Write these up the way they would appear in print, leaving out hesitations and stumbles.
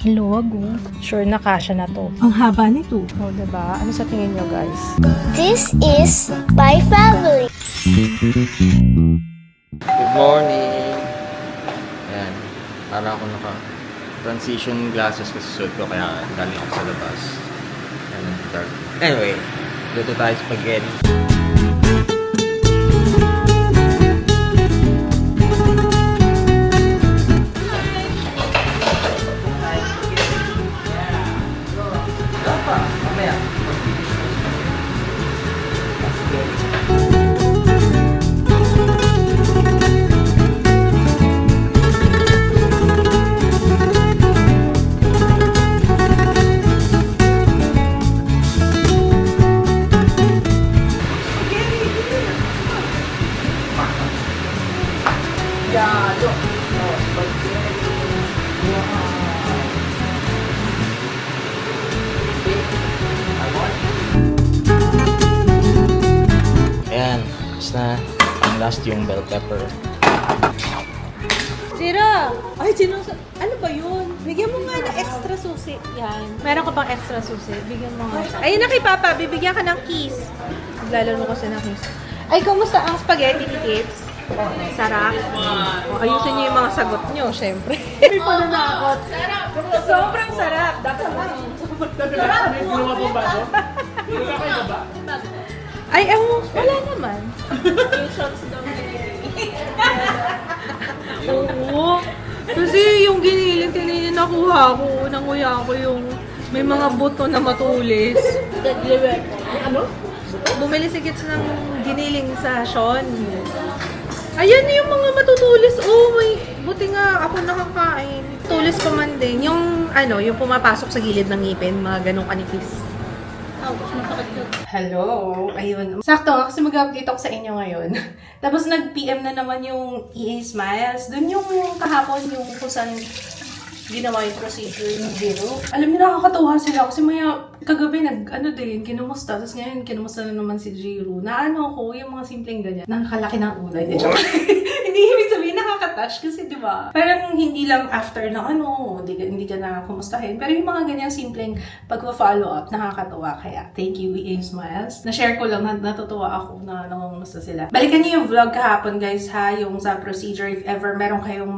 Luwag oh. Sure na kasha na to. Ang haba nito. Oh, diba? Ano sa tingin nyo, guys? This is my family. Good morning! Ayan, para ako naka-transition glasses kasi suot ko kaya galing ako sa labas. Ayan, dark. Anyway, luto tayo spaghetti. Ayan, tapos na. Ang last yung bell pepper. Sira! Ay, ano ba yun? Bigyan mo nga ng extra susi. Yan. Meron ka bang extra susi? Bigyan mo nga siya. Ayun na kay Papa, bibigyan ka ng kiss. Maglalaro ko siya ng kiss. Ay, kumusta ang spaghetti ni Kids? Sarap. O, ayusin niyo yung mga sagot niyo, syempre. May pananakot. Sobrang sarap. Dapat Ay, wala naman. Oo. Kasi yung giniling nakuha ko, nanguya ko yung may mga buto na matulis. Bumili si Kids ng giniling sa Sean. Ayan yung mga matutulis. Oh, buti nga ako nakakain. Tulis pa man din. Yung yung pumapasok sa gilid ng ngipin, mga ganong kanipis. Hello! Ayun. Sakto nga kasi mag-update ako sa inyo ngayon. Tapos nag-PM na naman yung EA Smiles. Doon yung kahapon yung kung saan ginawa yung procedure ng Zero. Alam niyo, nakakatawa sila kasi kagabi kinumusta. Tapos ngayon, kinumusta na naman si Zero. Ko, yung mga simpleng ganyan. Nakakalaki ng ulay. Hindi ibig sabihin nakaka-touch kasi diba? Parang hindi lang after na hindi ka na kumustahin. Pero yung mga ganyang simpleng pagpa-follow up, nakakatawa. Kaya, thank you, EA Smiles. Na-share ko lang, natutuwa ako na nangumusta sila. Balikan niyo yung vlog kahapon, guys, ha? Yung sa procedure, if ever meron kayong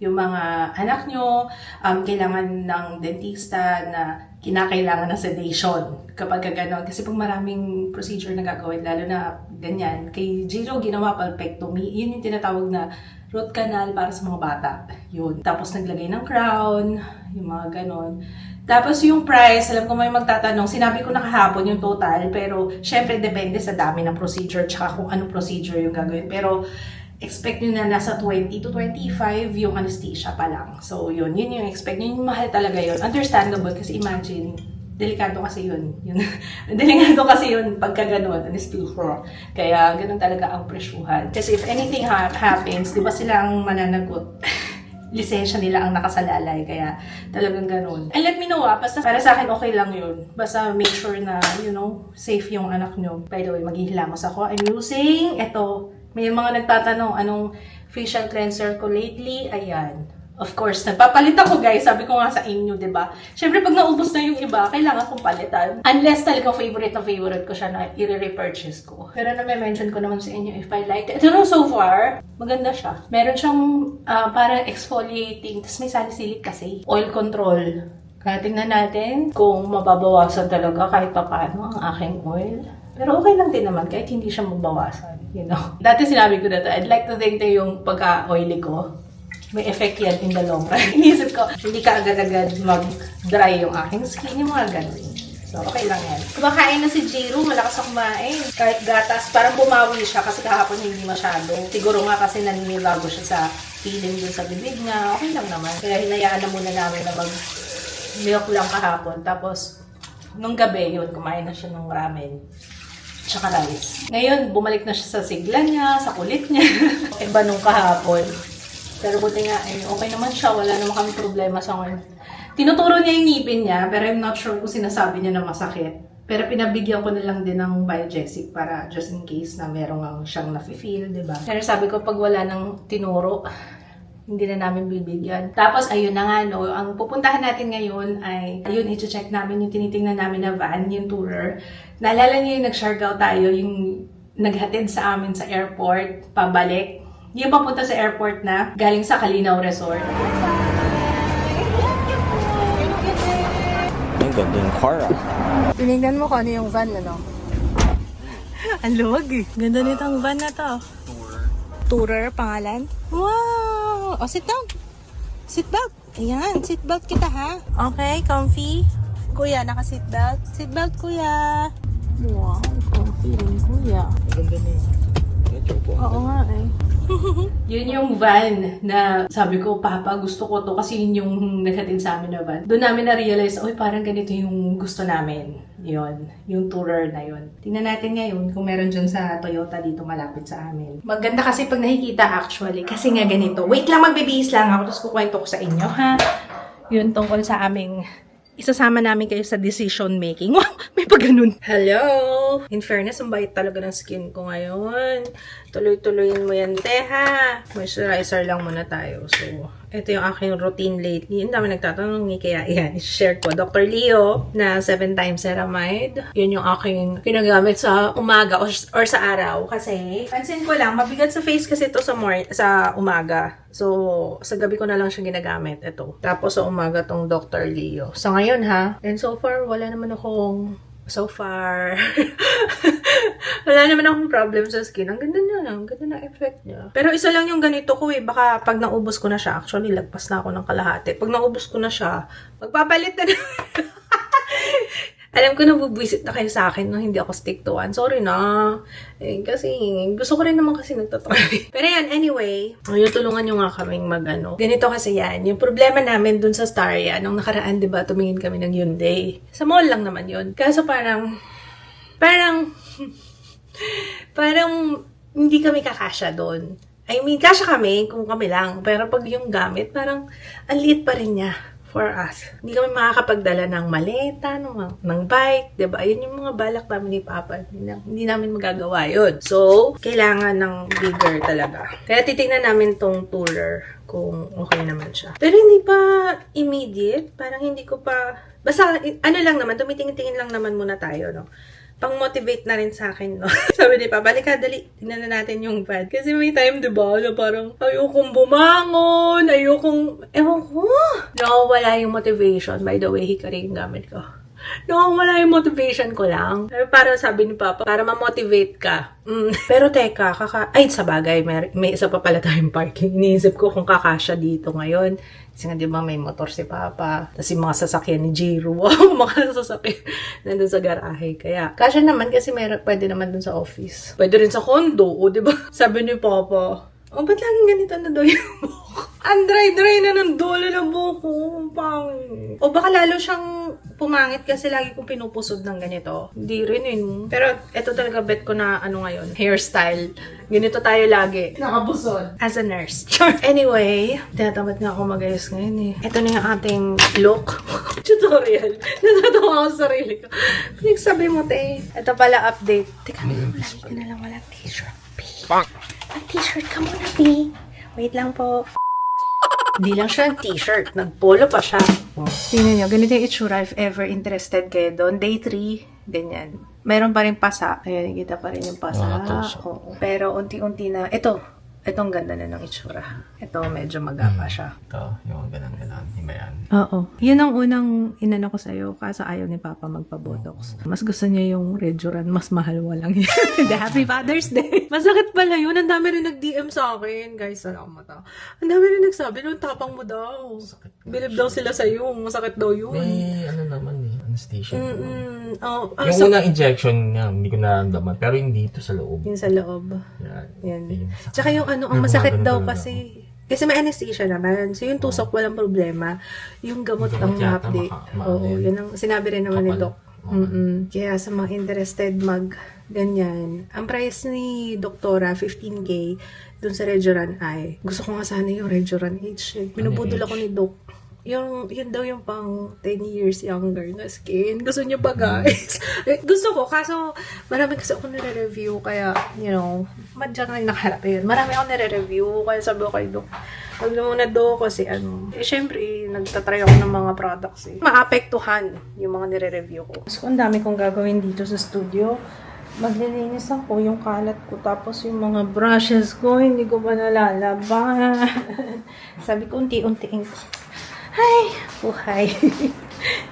yung mga anak nyo, kailangan ng dentista na kinakailangan ng sedation kapag gano'n. Kasi pag maraming procedure na gagawin, lalo na ganyan, kay Jiro ginawa palpectomy, yun yung tinatawag na root canal para sa mga bata. Yun. Tapos naglagay ng crown, yung mga gano'n. Tapos yung price, alam ko may magtatanong, sinabi ko na kahapon yung total, pero syempre depende sa dami ng procedure tsaka kung anong procedure yung gagawin. Pero expect nyo na nasa 20 to 25 yung anesthesia pa lang. So, yun yung expect nyo. Yung mahal talaga yun. Understandable kasi imagine, delikado kasi yun. Delikado kasi yun pagka ganun, anesthesia. Kaya ganun talaga ang presyuhan. Kasi if anything happens, di ba sila ang mananagot? Lisensya nila ang nakasalalay. Kaya talagang ganun. And let me know basta para sa akin okay lang yun. Basta make sure na, safe yung anak nyo. By the way, maghihilamos ako. I'm using may mga nagtatanong, anong facial cleanser ko lately? Ayan. Of course, nagpapalit ako, guys. Sabi ko nga sa inyo, diba? Siyempre, pag naubos na yung iba, kailangan kong palitan. Unless talagang favorite ko siya na i-repurchase ko. Pero na-mention ko naman sa inyo if I like it. Ito so far, maganda siya. Meron siyang para exfoliating. Tapos may salicylic kasi. Oil control. Kaya tingnan natin kung mababawasan talaga kahit pa paano ang aking oil. Pero okay lang din naman kahit hindi siya mabawasan. Dati sinabi ko dito, I'd like to think na yung pagka-oily ko, may effect yan in the long run. Inisip ko, hindi ka agad-agad mag-dry yung aking skin, yung mga ganun. So, okay lang yan. Kumakain na si Jiro, malakas na kumain. Kahit gatas, parang bumawi siya kasi kahapon hindi masyado. Siguro nga kasi naninibago siya sa feeling dun sa bibig niya. Okay lang naman. Kaya hinayaan na muna namin na mag-milk lang kahapon. Tapos, nung gabi, kumain na siya ng ramen. Tsaka rice. Ngayon, bumalik na siya sa sigla niya, sa kulit niya. Iba nung kahapon. Pero buti nga, okay naman siya. Wala naman kami problema sa ngayon. Tinuturo niya yung ngipin niya, pero I'm not sure kung sinasabi niya na masakit. Pero pinabigyan ko na lang din ng Biogesic para just in case na merong siyang nafe-feel, diba? Pero sabi ko, pag wala nang tinuro, Hindi na namin bibigyan. Tapos, ayun na nga, no, ang pupuntahan natin ngayon ay, ayun, i-check namin yung tinitingnan namin na van, yung tourer. Naalala niyo yung nag-Siargao tayo, yung naghatid sa amin sa airport, pabalik. Yung papunta sa airport na, galing sa Calinaw Resort. Ang ganda yung car ah. Tinignan mo kung ano yung van, ano? Ang luwag eh. Ganda nitong van na to. Tourer, pangalan? Wow! O, sit down. Seatbelt. Ayan, seatbelt kita ha. Okay, comfy. Kuya, naka-seatbelt. Seatbelt, kuya. Wow, comfy rin, kuya. Ang ganda na yun. Oo nga eh. Yun yung van na sabi ko, Papa, gusto ko to kasi yun yung naghatid sa amin na van. Doon namin na-realize, oy, parang ganito yung gusto namin. Yun, yung tourer na yun. Tingnan natin ngayon kung meron dyan sa Toyota dito malapit sa amin. Maganda kasi pag nakikita actually, kasi nga ganito. Wait lang, magbibihis lang ako, tapos kukwento ko sa inyo, ha? Yun tungkol sa aming isasama namin kayo sa decision making. Wow! May pag ganun. Hello! In fairness, ang bait talaga ng skin ko ngayon. Tuloy-tuloyin mo yan, teha. Moisturizer lang muna tayo. So, ito yung aking routine lately. Ang dami nagtatanong ni kaya yan. I-share ko. Dr. Leo na 7 times ceramide. Yun yung aking ginagamit sa umaga or sa araw. Kasi, pansin ko lang, mabigat sa face kasi ito sa umaga. So, sa gabi ko na lang siya ginagamit. Ito. Tapos sa umaga tong Dr. Leo. So, ngayon ha. And so far, wala naman akong wala naman akong problem sa skin. Ang ganda niya, ang ganda na effect niya. Pero isa lang yung ganito ko eh. Baka pag naubos ko na siya, actually, lagpas na ako ng kalahati. Pag naubos ko na siya, magpapalit na Alam ko na bubwisit na kayo sa akin no, hindi ako stick to one. Sorry na. Eh, kasi gusto ko rin naman kasi nagtatry. Pero yan, anyway, tulungan nyo nga kaming mag-ano. Ganito kasi yan. Yung problema namin dun sa Staria, nung nakaraan, di ba, tumingin kami ng Hyundai. Sa mall lang naman yun. Kaso parang hindi kami kakasya doon. I mean, kasya kami kung kami lang. Pero pag yung gamit, parang ang liit pa rin niya for us. Hindi kami makakapagdala ng maleta, ng bike, diba? Ayun yung mga balak namin ni Papa. Hindi namin magagawa yun. So, kailangan ng bigger talaga. Kaya titignan namin tong tourer kung okay naman siya. Pero hindi pa immediate. Parang hindi ko pa... Basta, ano lang naman, tumitingin-tingin lang naman muna tayo, no? Pang-motivate na rin sa akin, no? Sabi ni Papa, balik ka, dali. Tingnan na natin yung van. Kasi may time, diba, na parang ayokong bumangon, ewan ko. Nakawala yung motivation. By the way, hikari yung gamit ko. Nakawala yung motivation ko lang. Para sabi ni Papa, para ma-motivate ka. Pero teka, ay, sa bagay, may isa pa pala tayong parking. Iniisip ko kung kakasya dito ngayon. Kasi nga, di ba, may motor si Papa. Tapos yung mga sasakyan ni Jiro. Wow, mga sasakyan nandun sa garahe. Kaya, kasya naman kasi pwede naman dun sa office. Pwede rin sa condo, o di ba? Sabi ni Papa, ba't laging ganito na daw yung buhok? Ang dry-dry na ng dulo ng buhok. Pangit. O baka lalo siyang pumangit kasi lagi kong pinupusod ng ganito. Hindi rin yun. Pero ito talaga bet ko na ngayon, hairstyle. Ganito tayo lagi. Nakabusod. As a nurse. Anyway, tinatamad nga ako mag-ayos ngayon eh. Ito na yung ating look. Tutorial. Natatawa ako sa sarili ko. Pinagsabi mo, te. Ito pala update. Teka, lagi ko na lang walang t-shirt. May t-shirt ka muna, P. Wait lang po. Hindi lang siya t-shirt. Nag-polo pa siya. Tingnan nyo, ganito yung itsura if ever interested kayo doon. Day 3, ganyan. Meron pa rin pasa. Ayan, nakita pa rin yung pasa. Oo. Pero unti-unti na, itong ganda na ng itsura. Ito, medyo magapa siya. Ito, yung ganang-ganan. Himayan. Oo. Yun ang unang inano ko sa'yo, kaso ayaw ni Papa magpa-botox. Mas gusto niya yung Rejuran, mas mahal walang yun. Happy Father's Day! Masakit pala yun. Ang dami rin nag-DM sa akin. Guys, salamat ah. Ang dami rin nagsabi, nung tapang mo daw. Bilib daw sila sa'yo. Masakit daw yun. May naman eh. Anesthesia. Oh, Yung unang injection niya, hindi ko nararamdaman. Pero hindi ito sa loob. Yung sa loob. Yan. Yan. Tsaka yung ang masakit daw kasi. Kasi may anesthesia naman. So yung tusok walang problema. Yung gamot ang update. Oo, yun ang sinabi rin naman ni Doc. Kaya sa mga interested ganyan. Ang price ni Doktora, 15K dun sa Rejuran Eye. Gusto ko nga sana yung Rejuran H. Binubudol ako ni Doc. yun daw yung pang 10 years younger na skin. Gusto niyo ba, guys? Gusto ko, kaso marami kasi ako nire-review, kaya, madyan na nakaharap yun. Marami ako nire-review, kaya sabi ko kay Doc, wag na muna do kasi syempre, nagtatry ako ng mga products maapektuhan yung mga nire-review ko. So, ang dami kong gagawin dito sa studio. Maglilinis ako yung kalat ko, tapos yung mga brushes ko, hindi ko ba nalalaban. Sabi ko, unti-untiin ko. Ay, buhay.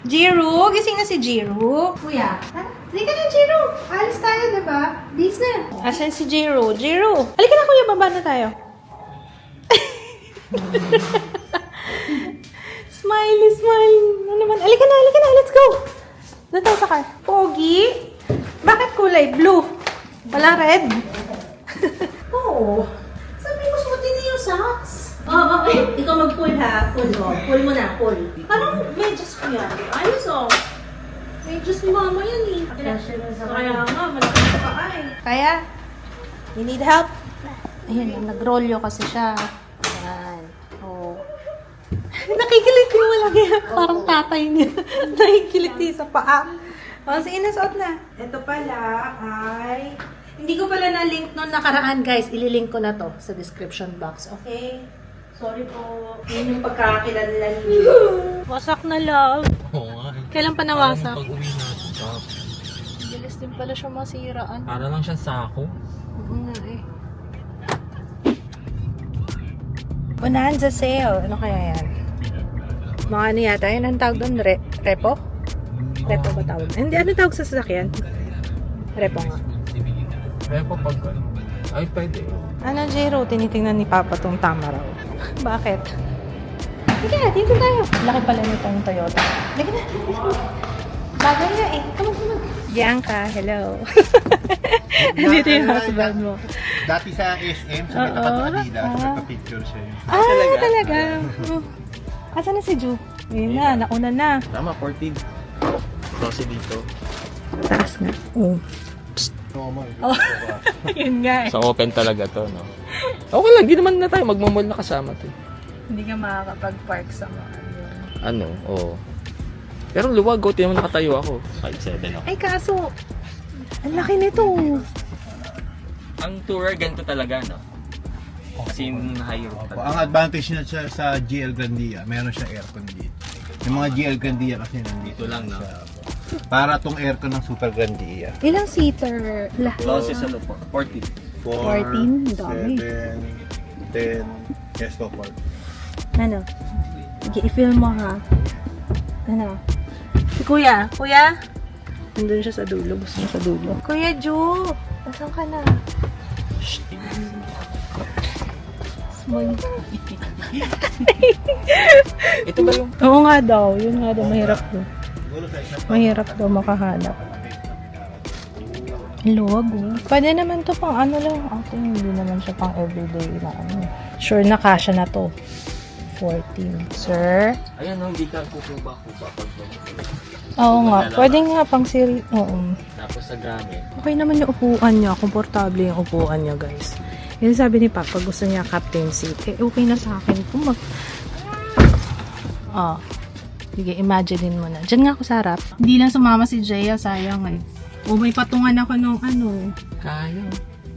Jiro, gising na si Jiro. Kuya, halika na, Jiro. Alis tayo, diba? Bis na. Asan si Jiro? Jiro, halika na, kuya, baba na tayo. Smiley, smile. Ano naman? Halika na, let's go. Doon tayo sakay. Pogi? Bakit kulay blue? Wala red? Oo. Sabi mo, suotin niyo yung socks. Oo, ikaw mag-pull ha. Pull mo. Pull mo na, pull. Parang medyas ko yan. Ayos medyas ni mama yan eh. Kaya nga, malaki na pa ay. Kaya, you need help? Ayan, nag-rolyo kasi siya. Ayan. Oh. Nakikilit yung malaki. Parang tatay niya. Nakikilit niya sa paa. O, sige na, suot na. Ito pala ay... Hindi ko pala na-link noon nakaraan, guys. Ililink ko na to sa description box. Okay? Sorry po. Yun yung pagkakakilala niyo. Wasak na, love. Oo nga. Kailan pa nawasak? Pag-uwi natin, top. Bilis din pala siya masiraan. Para lang siyang sako. Oo nga eh. Bonanza sale. Ano kaya yan? Mga ano yata? Yun ang tawag doon? Repo? Repo ba tawag? Hindi, ano tawag sa sasakyan? Repo nga. Repo pag... Ay, pwede. Ano, Jero? Tinitingnan ni Papa tong tama raw. Bakit? Sige na, dito tayo. Laki pala nitong Toyota. Lagi na. Bagay na eh. Come on. Bianca, hello. Dito yung husband mo. Dati sa SM, sa may tapat ng Adidas, nagpa-picture siya yun. Talaga? Asan na si Ju? Ayun na, nauna na. Tama, 14. Kasi dito. Taas nga. Oh. Yun nga eh. Sa open talaga to, no? Okay lang, di naman na tayo magmamall na kasama to. Hindi ka makakapag-park sa mga Ano, oo. Pero luwag, di naman nakatayo ako. 5'7 ako. Ay, kaso, ang laki nito. Ang tourer, ganito talaga, no? Kasi yung high road Ang advantage niya sa GL Grandia, meron siya aircon dito. Yung mga GL Grandia kasi nandito lang, no? siya. Para tong aircon ng Super Grandia. Ilang seater? Boses ano po? 14. 14? Dami. 7, 10, yes po, 4. Ano? Sige, i-film mo ha. Ano? Si Kuya. Kuya? Nandun siya sa dulo. Gusto niya sa dulo. Kuya Ju! Nasaan ka na? Small. Ito ba yung... Oo nga daw. Yun nga daw. Mahirap daw. Mahirap daw makahanap. Luwag oh. Pwede naman to pang ano lang. Ate, hindi naman siya pang everyday na ano. Sure na kasya na to. 14. Sir? Ayan, no, hindi ka kukuba pag Oo nga. Pwede nga pang siri. Oo. Tapos sa grame. Okay naman yung upuan niya. Komportable yung upuan niya, guys. Yung sabi ni Papa, gusto niya captain seat. Eh, okay na sa akin. Kung sige, imaginein mo na. Diyan nga ako sa harap. Hindi lang sumama si Jaya, sayang eh. O may patungan ako nung ano. Kaya.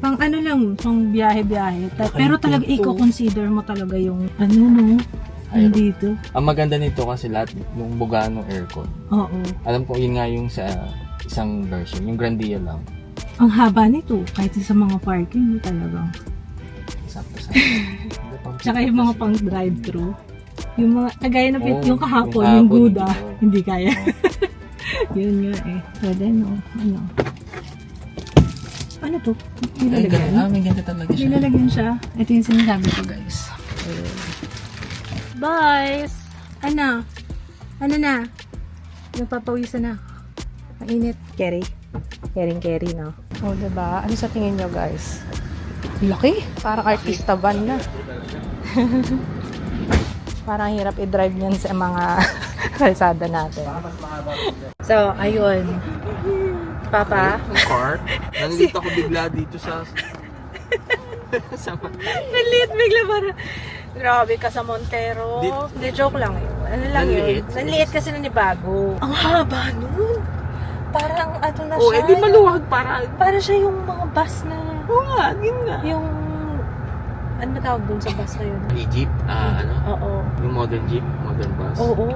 Pang ano lang, pang biyahe-biyahe. Pero talaga, i-consider mo talaga yung ano no. Ay, dito. Ang maganda nito kasi lahat yung buga ng aircon. Oo. Alam ko yun nga yung sa isang version, yung Grandia lang. Ang haba nito, kahit sa mga parking, talagang. Sakto-sakto. Tsaka yung mga pang drive-thru. Yung mga, kagaya na yung kahapon, yung yung hapon, Gouda, hindi kaya. Yun nga eh. Pwede no? Ano? Ano to? Nilalagyan? May ganda talaga siya. Nilalagyan siya. Ito yung sinasabi ko, guys. Bye! Ano? Ano na? Nagpapawisan na. Ang init. Carry. Carry, no? O, diba? Ano sa tingin nyo, guys? Laki. Parang artista van na. Parang hirap i-drive niyan sa mga kalsada natin. So, ayun. Papa? Car? Nandito ako bigla dito sa... Nalit bigla para. Grabe ka sa Montero. Hindi, joke lang eh. Ano lang Nanliit? yun? Nanliit kasi na ni bago. Ang haba nun. Parang ano na Oh, siya. edi maluwag para. Para siya yung mga bus na, Oo nga, yun nga. yung, ano ba tawag dun sa bus na yun? Jeep, ano? Oo. Yung modern jeep, modern bus. Oo.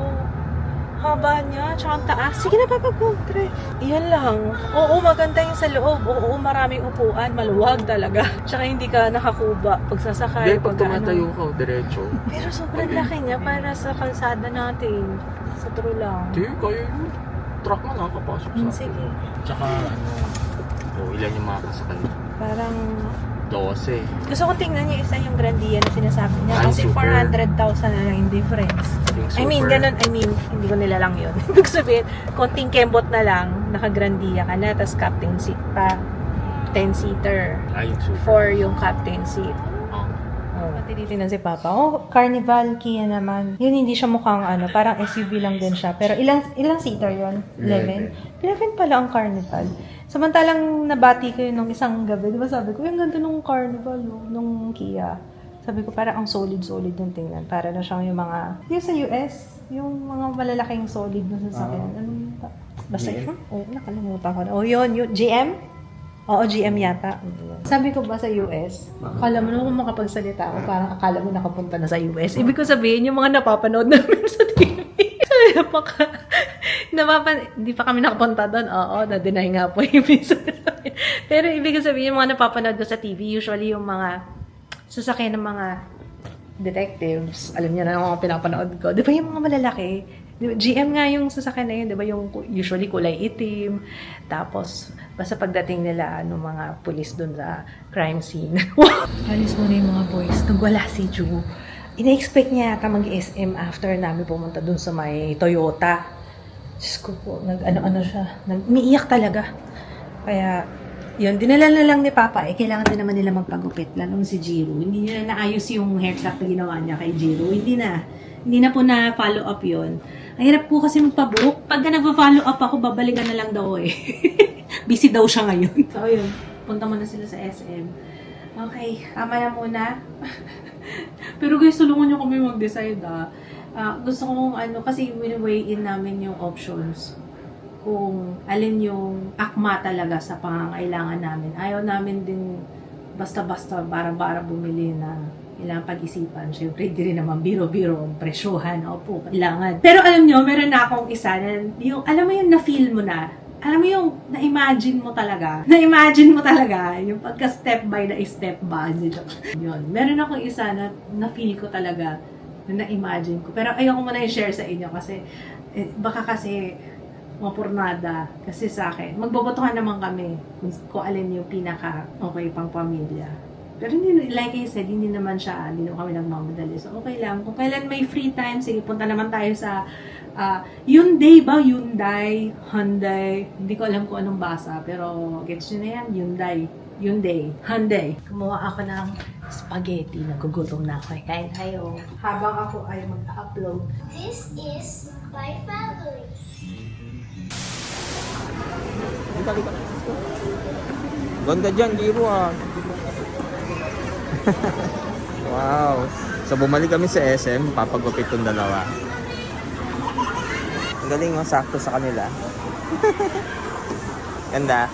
Haba niya, tsaka ang taas. Sige na, papag-go, Tre. Iyan lang. Oo, maganda yung sa loob. Oo, maraming upuan. Maluwag talaga. Tsaka hindi ka nakakuba pag sasakay. Hindi, pag tumatayo ka, diretso. Pero sobrang laki niya para sa kalsada natin. Sa true lang. Hindi, kaya yung truck mo nakakapasok sa akin. Sige. Tsaka ilan yung mga kasakay? Parang, 12. gusto kong tingnan yung isa yung Grandia na sinasabi niya. Ay, Kasi super. 400,000 na lang yung difference. Yung I mean, super. ganun. I mean, hindi ko nila lang yun. Ibig sabihin, konting kembot na lang, naka-Grandia ka na, tapos captain seat pa. 10-seater. Ay, yung super. For yung captain seat. Oh. Tinitingnan si Papa. Oh, Carnival, Kia naman. Yun, hindi siya mukhang ano, parang SUV lang din siya. Pero ilang seater yun? 11? 11 pala ang Carnival. Samantalang nabati ko yun nung isang gabi. Di ba sabi ko, yung ganda nung Carnival, nung Kia. Sabi ko, parang ang solid-solid yung tingnan. Para na siyang yung mga, yung sa US, yung mga malalaking solid na sasakyan. Ano yun? Basta yun? Oo, nakalimutan ko na. Oh, yun, GM? Oo, GM yata. Sabi ko ba sa US, akala mo na kung makapagsalita ako, parang akala mo nakapunta na sa US. Ibig ko sabihin, yung mga napapanood namin sa TV. Hindi pa kami nakapunta doon. Oo, na-deny nga po yung episode. Pero ibig ko sabihin, yung mga napapanood ko sa TV, usually yung mga sasakyan ng mga detectives. Alam niyo na yung mga pinapanood ko. Di ba yung mga malalaki? GM nga yung sasakyan na yun, di ba? Yung usually kulay itim. Tapos, basta pagdating nila, mga pulis dun sa crime scene. Alis muna yung mga boys. Nagwala si Ju. Ina-expect niya yata mag-SM after namin pumunta dun sa may Toyota. Diyos ko po, nag-ano siya. Umiiyak talaga. Kaya, yun, dinala na lang ni Papa. Kailangan din naman nila magpagupit. Lalo si Jiro. Hindi niya naayos yung haircut na ginawa niya kay Jiro. Hindi na po na follow up yun. Ang hirap po kasi magpabuhok. Pagka nagpa-follow up ako, babalikan na lang daw eh. Busy daw siya ngayon. So, yun. Punta muna sila sa SM. Okay, tama na muna. Pero guys, tulungan niyo kami mag-decide gusto kong kasi win-weigh in namin yung options. Kung alin yung akma talaga sa pangangailangan namin. Ayaw namin din basta-basta bara-bara bumili na kailangan pag-isipan. Siyempre, hindi rin naman biro-biro ang presyohan. Opo, kailangan. Pero alam nyo, meron na akong isa na yung, alam mo yung na-feel mo na, alam mo yung na-imagine mo talaga, yung pagka-step by na step ba, yun. Meron akong isa na na-feel ko talaga, na na-imagine ko. Pero ayoko muna i-share sa inyo kasi, baka kasi, mapurnada kasi sa akin. Magbobotohan naman kami kung alin yung pinaka-okay pang pamilya. Pero hindi, like I said, hindi naman kami nagmamadali. So, okay lang. Kung kailan may free time, sige, punta naman tayo sa Hyundai ba? Hyundai. Hindi ko alam kung anong basa. Pero, gets nyo na yan? Hyundai. Kumuha ako ng spaghetti. Nagugutom na ako. Kain tayo. Habang ako ay mag-upload. This is my family. Ganda dyan, Giro Wow. So bumalik kami sa SM, papagupit tong dalawa. Ang galing sakto sa kanila. Ganda.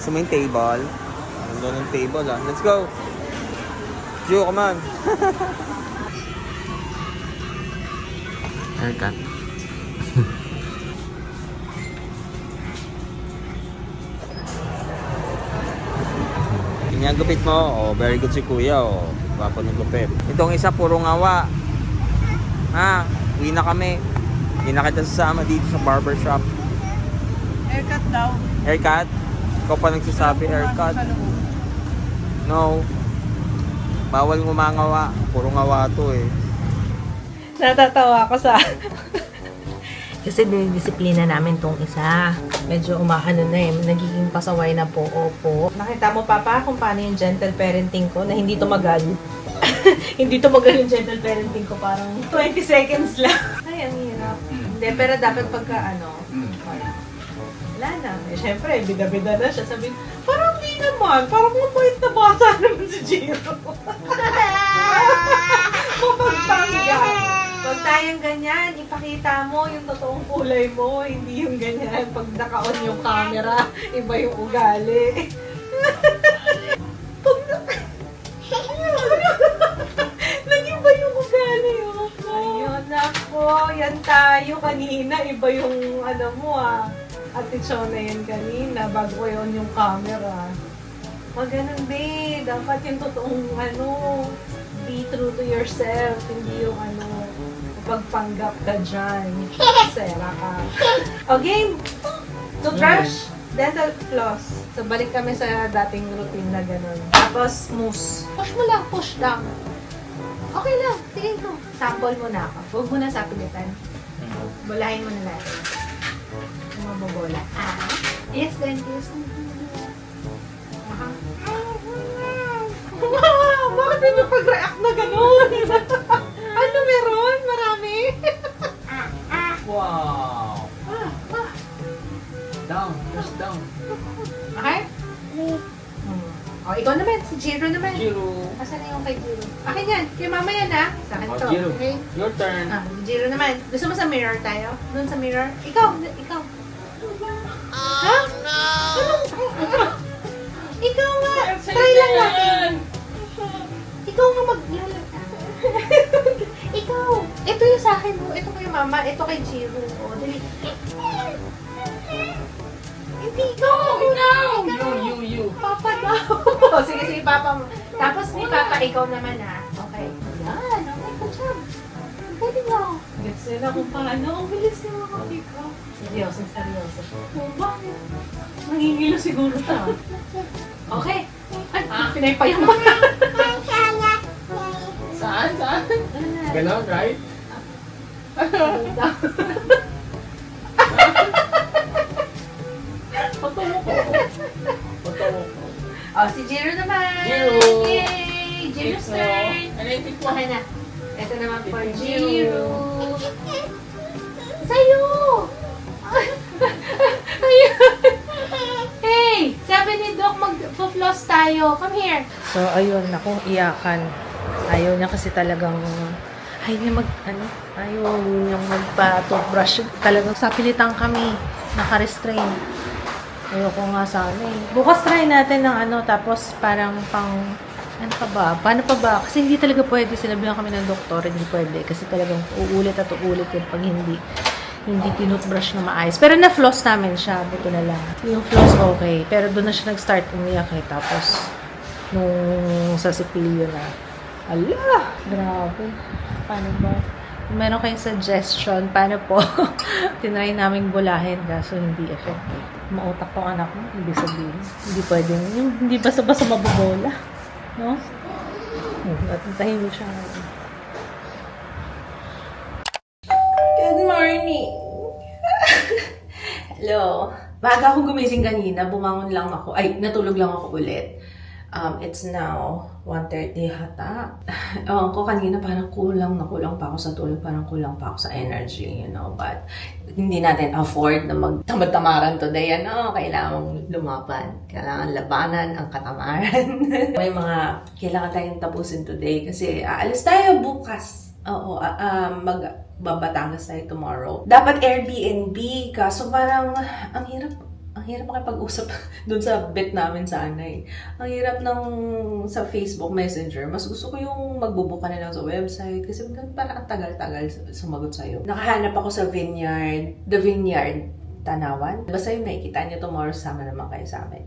So may table. Nandun yung table Let's go. Ju, come on. Haircut. Yung gupit mo, very good si kuya, Gwapo ng gupit. Itong isa, puro ngawa. Uwi na kami. Hindi na kita sasama dito sa barbershop. Haircut daw. Haircut? Ikaw pa nagsasabi haircut? No. Bawal ngumangawa. Puro ngawa to Natatawa ako sa... Kasi dinidisiplina namin tong isa. Medyo umaano na nagiging pasaway na po. Opo. Nakita mo, Papa, kung paano yung gentle parenting ko na hindi tumagal. Hindi tumagal yung gentle parenting ko. Parang 20 seconds lang. Ay, ang hirap. Hindi, pero dapat pagka wala na. Syempre, bida-bida na siya. Sabi, parang hindi naman. Parang mabait na bata naman si Jiro. Mapagpangga. Pag tayong ganyan, ipakita mo yung totoong kulay mo, hindi yung ganyan. Pag naka-on yung camera, iba yung ugali. Pag nag-iba yung ugali, oh. Ayun, ako. Yan tayo kanina. Iba yung, ano mo, atensyon na yan kanina bago ko yun yung camera. Wag ganun, babe. Dapat yung totoong, be true to yourself. Hindi yung, pagpanggap ka dyan. Sera ka. O, game! Toothbrush, dental floss. So, balik kami sa dating routine na ganun. Tapos, mousse. Push mo lang, push down. Okay lang, tingin ko. Sample mo na ako. Huwag mo na sapilitan. Bolahin mo na lahat. Yung mabobola. Yes, dentist. Wow! Bakit may pag-react na gano'n? Ano meron? Marami? Wow! Down, just down. Okay? O, ikaw naman. Si Jiro naman. Jiro. Asan na yung kay Jiro? Akin yan. Kay mama yan, ha? Sa akin to. Jiro. Okay? Your turn. Jiro naman. Gusto mo sa mirror tayo? Doon sa mirror? Ikaw. Ha? Anong? Ikaw nga. Try lang natin. Ikaw nga Ikaw. Ito yung sa akin mo. Ito kay mama. Ito kay Jiro. O, dali. Hindi, ikaw. You. Papa daw. Sige, Papa mo. Tapos ni Papa, ikaw naman, ha? Okay. Yan. Okay, good job. Pwede mo. Gets nila kung paano. Ang bilis niya mga ko. Seryoso. Oh, bakit? Nangingilo siguro siya. Okay. Ay, pinaypayang mo. Saan? Ganon, right? Patumo ko. Oh, si Jiro naman. Jiro. Yay! Jiro's turn. Ano yung pick mo? Okay na. Ito naman for Jiro. Sa'yo! Ayun. Hey! Sabi ni Doc, mag-floss tayo. Come here. So, ayun, ako, iyakan. Ayaw niya kasi talagang, ayaw niyang magpa-toothbrush. Talagang sapilitan kami, naka-restrain. Ayoko nga sana eh. Bukas try natin ng tapos parang ano pa ba? Paano pa ba? Kasi hindi talaga pwede. Sinabihan kami ng doktor, hindi pwede. Kasi talagang uulit at uulit yun pag hindi tinutbrush na maayos. Pero na-floss namin siya. Buto na lang. Yung floss okay. Pero doon na siya nag-start umiyak eh. Tapos, nung sa sipilyo na, ala! Grabe. Paano ba? Meron kayong suggestion, paano po? Tinry namin bulahin, kaso hindi effective. Mautak tong anak mo, hindi sabihin. Hindi pwedeng, yung hindi basta-basta mabobola. No? Natuntahin mo siya. Good morning! Hello. Baga akong gumising kanina, bumangon lang ako. Ay, natulog lang ako ulit. It's now 1:30 hata. Ewan ko, kanina parang kulang pa ako sa tulog, parang kulang pa ako sa energy, but hindi natin afford na magtamad-tamaran today, kailangan lumaban. Kailangan labanan ang katamaran. May mga kailangan tayong tapusin today kasi aalis tayo bukas. Oo, magbabatangas tayo tomorrow. Dapat Airbnb, kaso parang ang hirap makipag-usap doon sa bet namin sana eh. Ang hirap sa Facebook Messenger. Mas gusto ko yung magbubuka na lang sa website kasi parang ang tagal-tagal sumagot sa'yo. Nakahanap ako sa The Vineyard, Tanawan. Basta yung nakikita niyo tomorrow, sama naman kayo sa amin.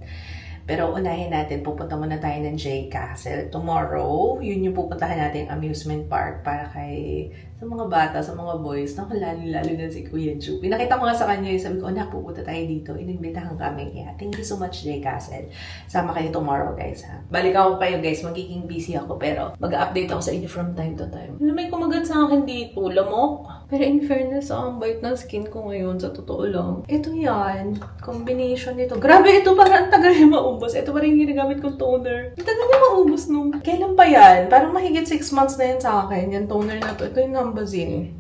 Pero unahin natin, pupunta muna tayo ng J Castle tomorrow. Yun yung pupuntahan natin amusement park para sa mga bata, sa mga boys. Lalo na si Kuya Ju. Pinakita ko nga sa kanya, sabi ko, pupunta tayo dito. Inimbitahan kami. Yeah, thank you so much, J Castle. Sama kayo tomorrow, guys. Balikan ko kayo, guys. Magiging busy ako, pero mag-update ako sa inyo from time to time. May kumagat sa akin dito, lamok. Pero in fairness, ang bite ng skin ko ngayon, sa totoo lang. Ito yan. Combination nito. Grabe, ito parang tagal yung maubos. Ito parang yung ginagamit kong toner. Ang tagal yung maubos nung. Kailan pa yan? Parang mahigit 6 months na yan sa akin. Yan toner na to. Ito yung Nambazin.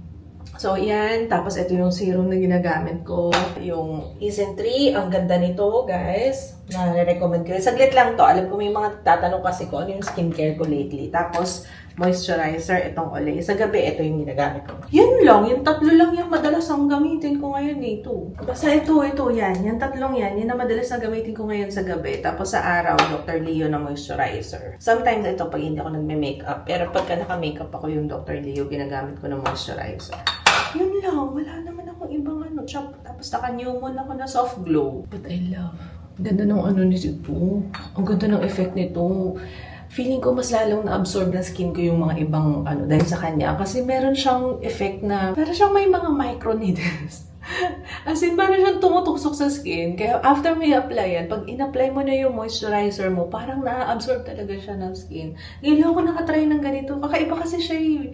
So, yan. Tapos, ito yung serum na ginagamit ko. Yung Isen 3. Ang ganda nito, guys. Na-recommend ko. Saglit lang to. Alam ko may mga tatanong kasi ko ano yung skincare ko lately. Tapos, moisturizer, itong Olay. Sa gabi, ito yung ginagamit ko. Yun lang, yung tatlo lang yung madalas ang gamitin ko ngayon dito. Basta ito, yan. Yung tatlong yan na madalas na gamitin ko ngayon sa gabi. Tapos sa araw, Dr. Leo na moisturizer. Sometimes ito pag hindi ako nagme-makeup. Pero pagka naka-makeup ako yung Dr. Leo, ginagamit ko na moisturizer. Yun lang, wala naman akong ibang chop. Tapos naka-Newmon ako na soft glow. But I love. Ganda ng nito. Ang ganda ng effect nito. Feeling ko mas lalong na-absorb ng skin ko yung mga ibang dahil sa kanya. Kasi meron siyang effect na, parang siyang may mga micro needles. As in, parang siyang tumutusok sa skin. Kaya after may apply yan, pag in-apply mo na yung moisturizer mo, parang na-absorb talaga siya ng skin. Ngayon ako nakatry ng ganito. Kakaiba kasi siya eh.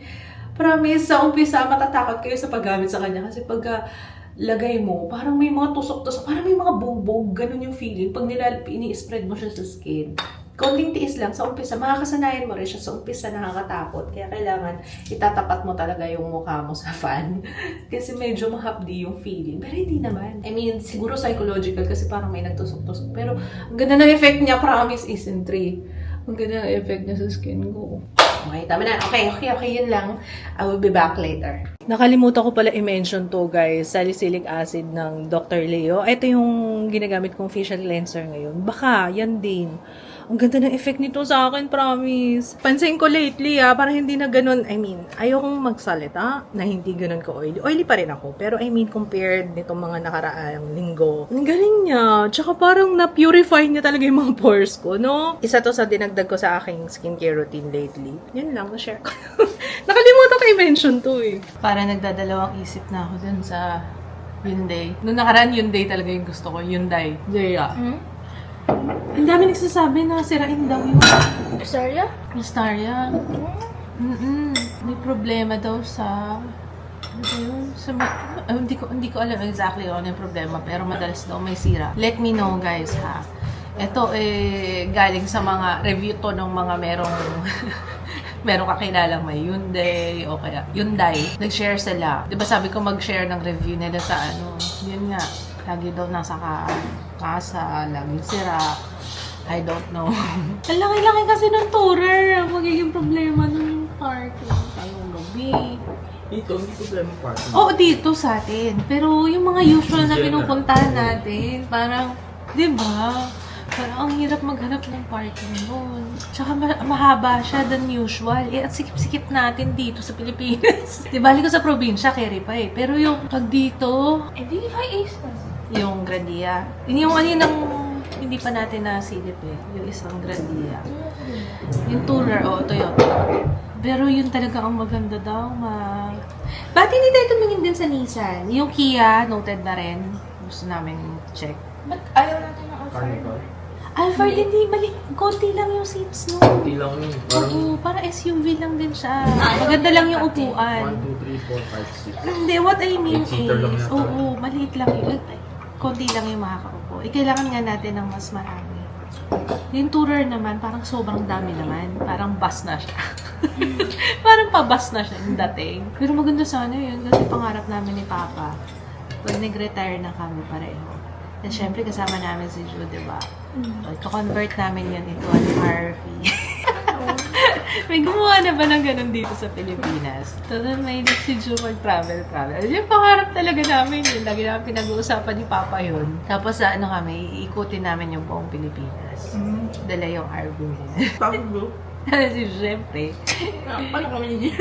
Promise, sa umpisa, matatakot kayo sa paggamit sa kanya. Kasi pagka lagay mo, parang may mga tusok-tusok, parang may mga bubog, ganun yung feeling. Pag ini-spread mo siya sa skin. Konting tiis lang, sa umpisa, makakasanayan mo rin siya. Sa umpisa, nakakatakot. Kaya kailangan itatapat mo talaga yung mukha mo sa fan. Kasi medyo mahapdi yung feeling. Pero hindi naman. I mean, siguro psychological kasi parang may nagtusok-tusok. Pero ang ganda ng effect niya, promise, isn't 3. Ang ganda ng effect niya sa skin ko. Okay, tama na. Okay, yun lang. I will be back later. Nakalimutan ko pala i-mention to, guys. Salicylic acid ng Dr. Leo. Ito yung ginagamit kong facial cleanser ngayon. Baka, yan din. Ang ganda ng effect nito sa akin, promise. Pansin ko lately, parang hindi na ganun. I mean, ayokong magsalita na hindi ganun ka-oily. Oily pa rin ako. Pero I mean, compared nitong mga nakaraang linggo, ang galing niya. Tsaka parang na-purify niya talaga yung mga pores ko, no? Isa to sa dinagdag ko sa aking skincare routine lately. Yun lang, na-share ko. Nakalimutan ko i-mention to eh. Para nagdadalawang isip na ako dun sa Hyundai. Noong nakaraan, Hyundai talaga yung gusto ko. Hyundai. Jaya. Ang dami nagsasabi na sirain daw yung Astaria? Astaria. May problema daw sa ano ba yun? Hindi ko alam exactly ano yung problema, pero madalas daw may sira. Let me know, guys, ha. Ito galing sa mga review to ng mga merong kakilalang may Hyundai o kaya Hyundai. Nag-share sila. 'Di ba sabi ko mag-share ng review nila sa yun nga. Lagi daw nasa kasa, lagi sira. I don't know. Ang laki-laki kasi ng tourer. Magiging problema ng parking. Tayong gabi. Dito, hindi problema parking. Oo, dito sa atin. Pero yung mga usual na pinupuntahan natin, parang, di ba? Parang ang hirap maghanap ng parking doon. Tsaka mahaba siya than usual. At sikip-sikip natin dito sa Pilipinas. Di bali ko sa probinsya, carry pa eh. Pero yung pag dito, Di ba ace na? yung Grandia. Yung hindi pa natin nasilip eh. Yung isang Grandia. Yung Tourer, Toyota. Pero yun talaga ang maganda daw. Ba't hindi tayo tumingin din sa Nissan? Yung Kia, noted na rin. Gusto namin check. Ba't ayaw natin ng Alphard? Alphard, hindi. Konti lang yung seats, no? Hindi lang yun. Parang Oo, para SUV lang din siya. Maganda lang yung upuan. 1, 2, 3, 4, 5, 6. Hindi, what I mean Eight-seater lang is, yata. oo, maliit lang yun. Konti lang yung makakaupo. Kailangan nga natin ng mas marami. Yung tourer naman, parang sobrang dami naman. Parang bus na siya. Parang pa-bus na siya yung dating. Pero maganda sana yun kasi pangarap namin ni Papa. Pag nag-retire na kami pareho. At syempre kasama namin si Jude, diba? Ito-convert namin yun into an RV. May gumawa na ba ng ganun dito sa Pilipinas? Tapos may si Jude mag-travel. Yung pangarap talaga namin yun. Lagi namin pinag-uusapan ni Papa yun. Tapos sa iikutin namin yung buong Pilipinas. Dala yung RV niya. Tago. Kasi syempre, Paano kami niya?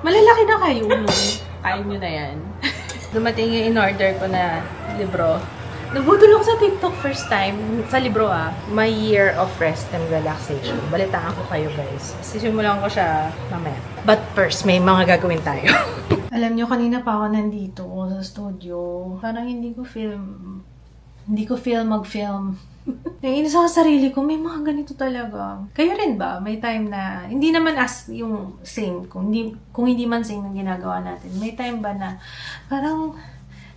malalaki na kayo, no? Kaya nyo na yan. Dumating yung in-order ko na libro. Nabudol ako sa TikTok first time. Sa libro My Year of Rest and Relaxation. Balitaan ko kayo, guys. Sisimulan ko siya mamaya. But first, may mga gagawin tayo. Alam nyo, kanina pa ako nandito sa studio. Parang hindi ko feel mag-film. Naiinis ako sa sarili ko, may mga ganito talaga. Kayo rin ba? May time na, hindi naman as yung same, kung hindi man same ang ginagawa natin, may time ba na parang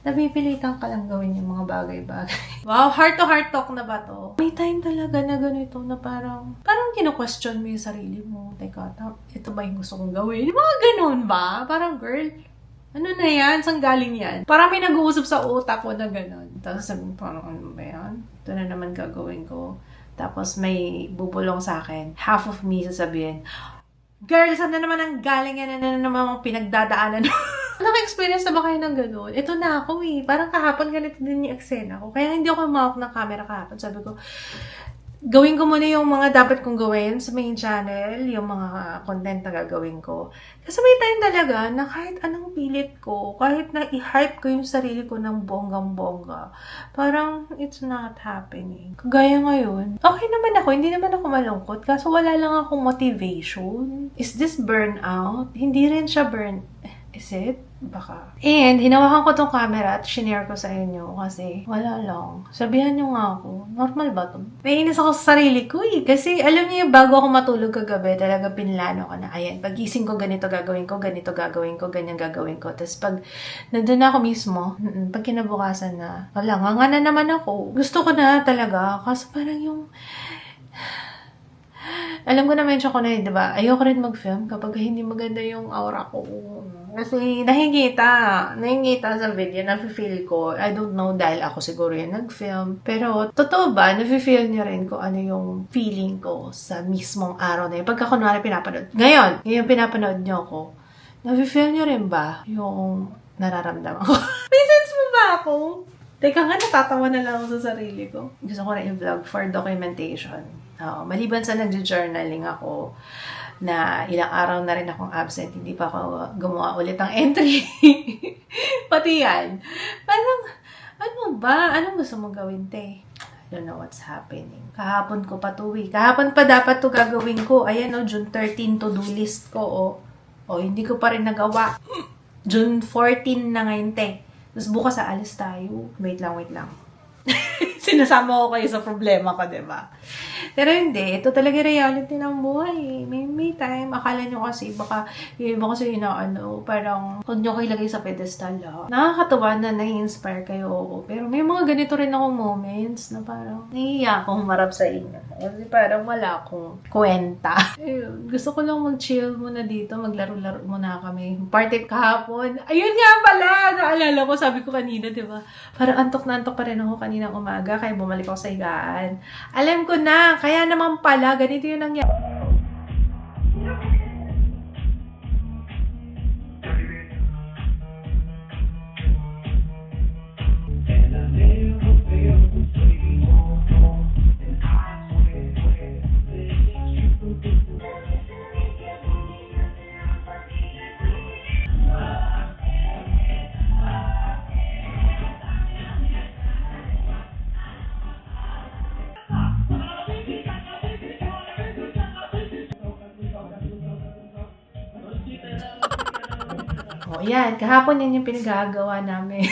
napipilitan ka lang gawin yung mga bagay-bagay. Wow, heart-to-heart talk na ba to? May time talaga na ganito na parang kino-question mo yung sarili mo. Teka, ito ba yung gusto kong gawin? Yung mga ganun ba? Parang, girl, ano na yan? Saan galing yan? Parang may nag-uusap sa utak ko na gano'n. Tapos sabi ko, parang ano ba yan? Ito na naman gagawin ko. Tapos may bubulong sa akin. Half of me sasabihin, Girl, saan na naman ang galing yan na naman pinagdadaanan? Naka-experience na ba kayo ng ganun? Ito na ako eh. Parang kahapon ganito din yung eksena ko. Kaya hindi ako humawak ng camera kahapon. Sabi ko, gawin ko muna yung mga dapat kong gawin sa main channel, yung mga content na gagawin ko. Kasi may time talaga na kahit anong pilit ko, kahit na i-hype ko yung sarili ko ng bonggang-bongga, parang it's not happening. Kagaya ngayon, okay naman ako, hindi naman ako malungkot, kaso wala lang akong motivation. Is this burnout? Hindi rin siya Is it? Baka. And, hinawakan ko tong camera at shinare ko sa inyo kasi wala lang. Sabihan nyo nga ako, normal ba to? Naiinis ako sa sarili ko eh. Kasi alam niyo, bago ako matulog kagabi, talaga pinlano ko na, ayan, pagising ko, ganito gagawin ko, ganito gagawin ko, ganyan gagawin ko. Tapos pag nandun na ako mismo, pag kinabukasan na, wala, nga na naman ako. Gusto ko na talaga, kasi parang yung alam ko na-mention ko na yun, diba? Ayoko rin mag-film kapag hindi maganda yung aura ko. Kasi nahingita sa video, nafe-feel ko. I don't know dahil ako siguro yung nag-film. Pero, totoo ba, nafe-feel niyo rin ko ano yung feeling ko sa mismong araw na yun. Pagka kunwari pinapanood. Ngayon pinapanood niyo ako. Nafe-feel niyo rin ba yung nararamdaman ko? May sense mo ba ako? Teka nga, natatawa na lang ako sa sarili ko. Gusto ko na i-vlog for documentation. Maliban sa nag-journaling ako na ilang araw na rin akong absent, hindi pa ako gumawa ulit ang entry. Pati yan. Parang, ano ba? Anong gusto mong gawin, te? I don't know what's happening. Kahapon ko pa to eh. Kahapon pa dapat to gagawin ko. Ayan o, June 13 to-do list ko o. Hindi ko pa rin nagawa. June 14 na ngayon, te. Tapos bukas aalis tayo. Wait lang. Sinasama ko kayo sa problema ko, diba? Pero hindi, ito talaga reality ng buhay. May time. Akala nyo kasi, baka, yung iba kasi parang, huwag nyo ko ilagay sa pedestal, ha? Nakakatawa na nai-inspire kayo. Pero may mga ganito rin akong moments na parang, nahihiya akong humarap sa inyo. Kasi parang wala akong kwenta. Ayun, gusto ko lang mag-chill muna dito, maglaro-laro muna kami. Party kahapon. Ayun nga pala! Naalala ko, sabi ko kanina, diba? Parang antok na antok pa rin ako kaninang umaga, kaya bumalik ako sa higaan. Alam ko na, kaya naman pala, ganito yung nangyari. Yan, kahapon yan yung pinagagawa namin.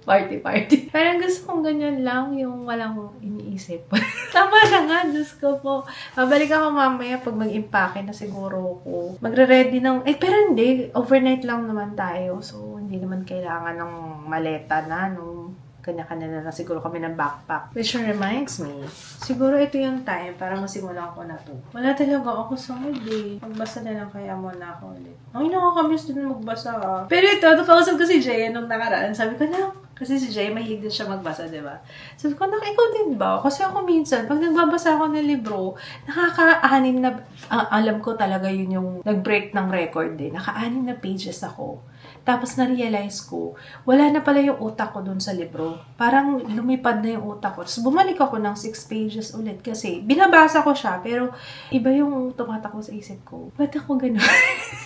Party. Parang gusto kong ganyan lang, yung walang iniisip. Tama na nga, Diyos ko po. Babalik ako mamaya pag mag-impake na siguro ko. Magre-ready ng, pero hindi, overnight lang naman tayo. So, hindi naman kailangan ng maleta na, kanya-kanya na siguro kami ng backpack. Which reminds me, siguro ito yung time para masimulan ko na to. Wala talaga ako sa holiday. Magbasa na lang kaya muna ako ulit. Ay, nakakamiss din magbasa. Pero ito, nakausap ko si Jay nung nakaraan. Sabi ko na, kasi si Jay, mahilig din siya magbasa, diba? Sabi ko, ikaw din ba? Kasi ako minsan, pag nagbabasa ako ng libro, nakaka-anim na, alam ko talaga yun yung nag-break ng record eh. Naka-anim na pages ako. Tapos na-realize ko, wala na pala yung utak ko dun sa libro. Parang lumipad na yung utak ko. Tapos bumalik ako ng 6 pages ulit kasi binabasa ko siya, pero iba yung tumatakbo sa isip ko. Ba't ako ganun?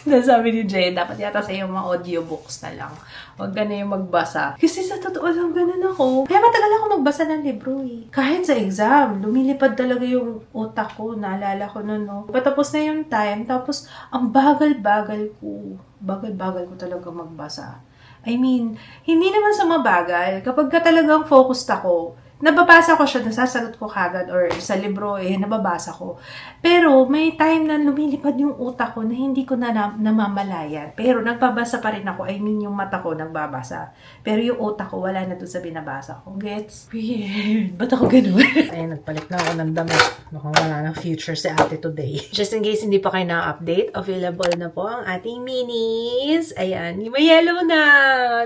Sabi ni Jay, dapat yata sa yung mga audiobooks na lang. Huwag ka na yung magbasa. Kasi sa totoo lang, ganun ako. Kaya matagal ako magbasa ng libro eh. Kahit sa exam, lumilipad talaga yung utak ko. Naalala ko nun, no? Patapos na yung time, tapos ang bagal-bagal ko. Bagal-bagal ko talaga magbasa. I mean, hindi naman sa mabagal. Kapag ka talagang focused ako, nababasa ko siya, nasasagot ko kagad, or sa libro, nababasa ko. Pero, may time na lumilipad yung utak ko na hindi ko na namamalayan. Pero, nagbabasa pa rin ako. I mean, yung mata ko nagbabasa. Pero yung utak ko, wala na dun sa binabasa ko. Gets? Weird. Ba't ako ganun? Ayun, nagpalit na ako ng damit. Mukhang wala ng future si ate today. Just in case hindi pa kayo na-update, available na po ang ating minis. Ayan, may yellow na.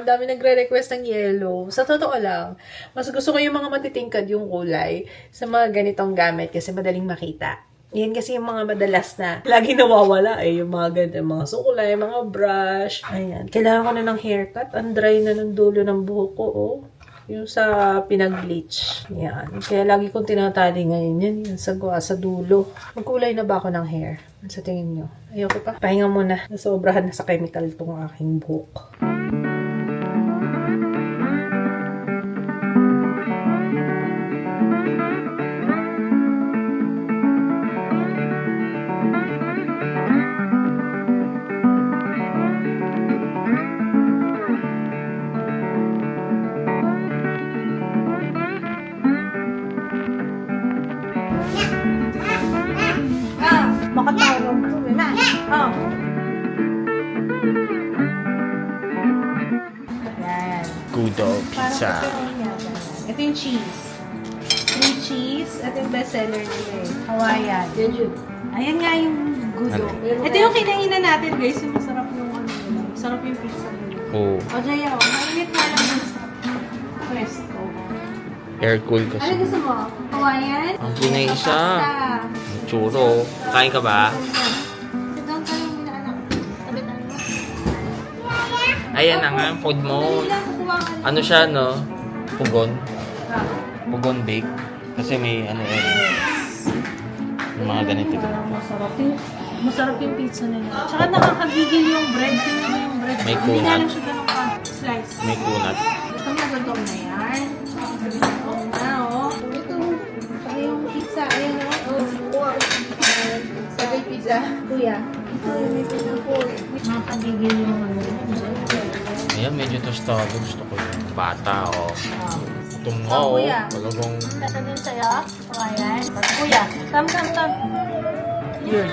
Ang dami nagre-request ng yellow. Sa totoo lang, mas gusto ko yung mga matitingkad yung kulay sa mga ganitong gamit kasi madaling makita. Yan kasi yung mga madalas na lagi nawawala eh. Yung mga ganda, mga sukulay, mga brush. Ayan. Kailangan ko na ng haircut. Ang dry na ng dulo ng buhok ko, oh. Yung sa pinag-bleach. Yan. Kaya lagi kong tinatali ngayon. Yan, yung sa dulo. Magkulay na ba ako ng hair? Sa tingin nyo? Ayoko pa. Pahinga muna. Nasobrahan na sa chemical tong aking buhok. Makatawag ko na. Oh. Yan. Kudo pizza. Ito yung cheese. Yung cheese. Ito yung bestseller nila eh. Hawaiian. Ayan nga yung gudo. Ito yung kinainan natin guys. Yung masarap yung ano nila. Masarap yung pizza nila. Oo. O Jaya, mainit nga lang dun sa presto. Air cool Ano kasi. gusto mo? Hawaiian? Ang pinay isa. Pasta. Churo. Kain ka ba? Sit down tayo muna anak. Tabi tayo. Ayan na nga, ang food mo. Ano siya, no? Pugon. Pugon bake. Kasi may ano eh. Yung mga ganito. Masarap yung pizza nila. Tsaka nakakagigil yung bread. Tingnan mo yung bread. May Hindi kunat. na lang siya ganun ka-slice. May kunat. Ito na gantong na yan. Oo na, oh. Ito. Saka yung pizza. Ayan, oh. Sabay pizza. Kuya. Nakakagigil yung ano. Ayan, medyo tostado. Gusto ko yung bata, oh. Tungo, oh. Kuya. Talagang... Tatagin sa'yo. Ayan. Kuya. Tam. Here.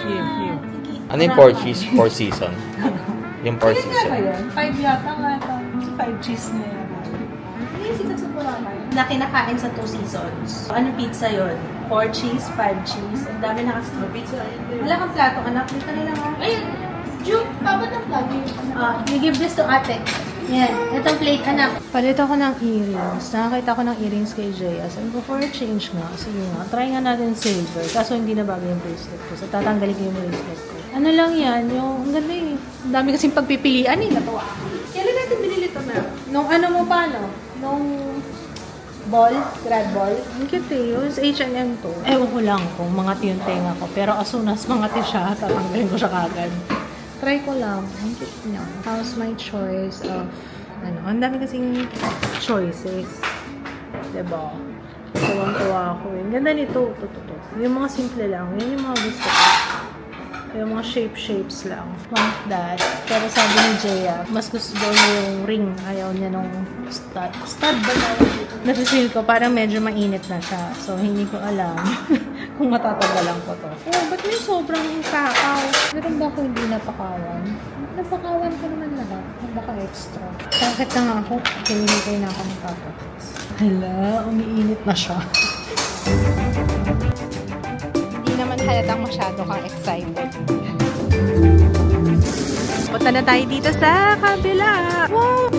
Ano yung four cheese? Four season? Yung four Ano nga ba season. yun? 5 yata nga ito. 5 cheese na yan. Ano yung sikat sa Boracay? Na kinakain sa 2 seasons. Ano pizza yun? 4 cheese, 5 cheese. Ang dami na kasi. Pizza. Wala kang plato, anak. Dito nila nga. Ayun. Ju, pabat ang plato yun. You give this to ate. Yan. Itong plate, anak. Palit ako ng earrings. Nakakita ko ng earrings kay Jaya. Sabi ko, for a change nga. Sige nga. Try nga natin silver. Kaso hindi na bagay yung bracelet ko. So, tatanggalin ko yung bracelet ko. Ano lang yan? Yung, ang ganda eh. Ang dami kasing pagpipilian eh. Natuwa. Kailan natin binili ito, ma'am? Nung ano mo pa, no? Nung ball, grad ball. Ang cute eh. Yung H&M to. Ewan ko lang kung mga yung tenga ko. Pero as soon as mga siya, tatanggalin ko siya kagad. Try ko lang. Ang cute niya. How's my choice of, ano, ang dami kasing choices. Diba? Tuwang-tuwa ako eh. Ganda nito. Ito. Yung mga simple lang. Yan yung mga gusto ko. Yung mga shapes lang. Want that. Pero sabi ni Jaya, mas gusto daw niya yung ring. Ayaw niya nung stud. Stud ba tawag dito? Nasi-feel ko, parang medyo mainit na siya. So, hindi ko alam kung matatagalan ko to. Oh, ba't may sobrang kakaw? Meron ba ako hindi napakawan? Napakawan ko naman lahat. Baka extra. Bakit na nga ako? Pinilitay na ako ng tapos. Hala, umiinit na siya. Hindi naman halatang masyado kang excited. Punta na tayo dito sa kabila. Wow!